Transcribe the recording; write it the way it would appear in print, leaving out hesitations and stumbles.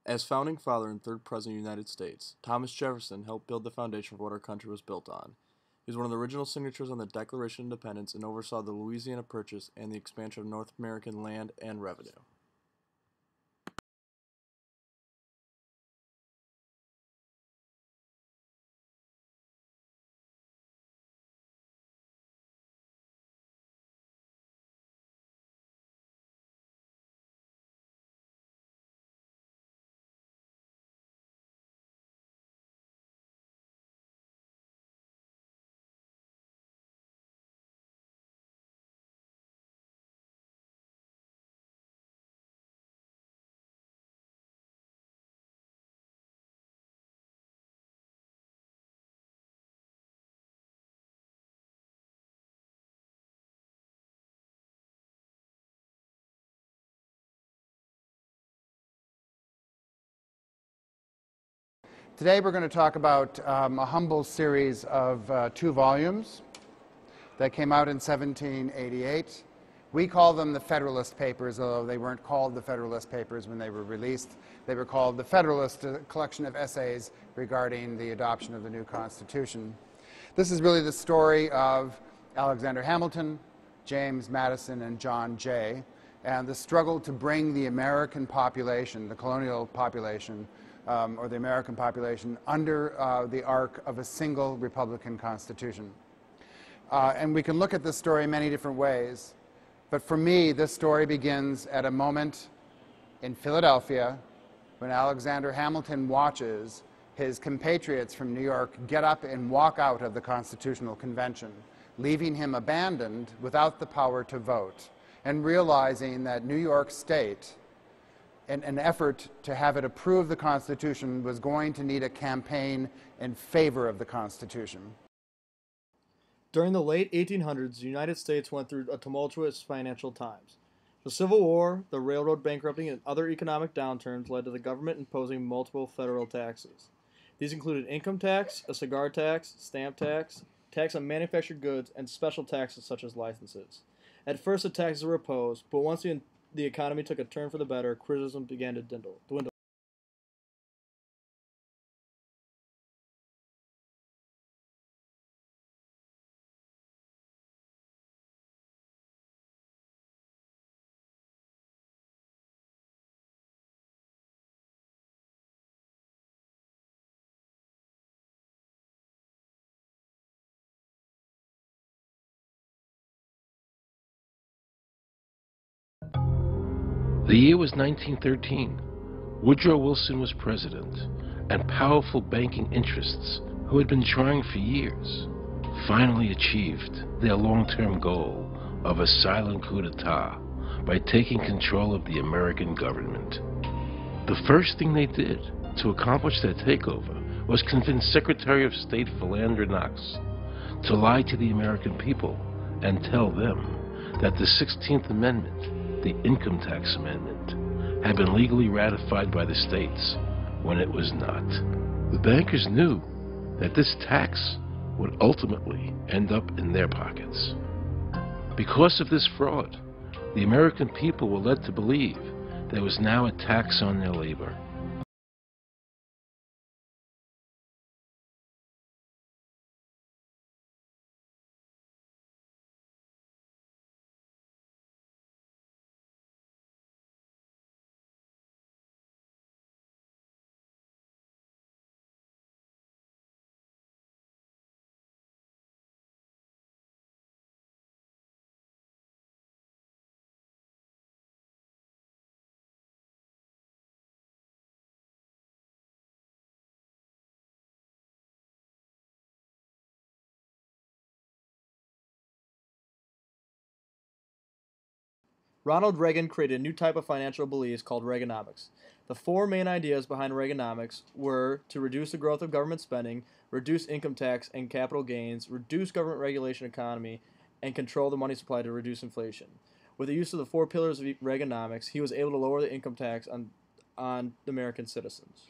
As founding father and third president of the United States, Thomas Jefferson helped build the foundation for what our country was built on. He was one of the original signatories on the Declaration of Independence and oversaw the Louisiana Purchase and the expansion of North American land and revenue. Today we're going to talk about a humble series of 2 volumes that came out in 1788. We call them the Federalist Papers, although they weren't called the Federalist Papers when they were released. They were called the Federalist, a collection of essays regarding the adoption of the new Constitution. This is really the story of Alexander Hamilton, James Madison, and John Jay, and the struggle to bring the American population, the colonial population, or the American population, under the arc of a single Republican Constitution. And we can look at this story in many different ways, but for me, this story begins at a moment in Philadelphia when Alexander Hamilton watches his compatriots from New York get up and walk out of the Constitutional Convention, leaving him abandoned without the power to vote, and realizing that New York State, in an effort to have it approve the Constitution, was going to need a campaign in favor of the Constitution. During the late 1800s, the United States went through a tumultuous financial times. The Civil War, the railroad bankrupting, and other economic downturns led to the government imposing multiple federal taxes. These included income tax, a cigar tax, stamp tax, tax on manufactured goods, and special taxes such as licenses. At first, the taxes were opposed, but once the economy took a turn for the better, criticism began to dwindle. The year was 1913. Woodrow Wilson was president, and powerful banking interests, who had been trying for years, finally achieved their long-term goal of a silent coup d'etat by taking control of the American government. The first thing they did to accomplish that takeover was convince Secretary of State Philander Knox to lie to the American people and tell them that the 16th Amendment, the Income Tax Amendment, had been legally ratified by the states when it was not. The bankers knew that this tax would ultimately end up in their pockets. Because of this fraud, the American people were led to believe there was now a tax on their labor. Ronald Reagan created a new type of financial beliefs called Reaganomics. The 4 main ideas behind Reaganomics were to reduce the growth of government spending, reduce income tax and capital gains, reduce government regulation economy, and control the money supply to reduce inflation. With the use of the 4 pillars of Reaganomics, he was able to lower the income tax on American citizens.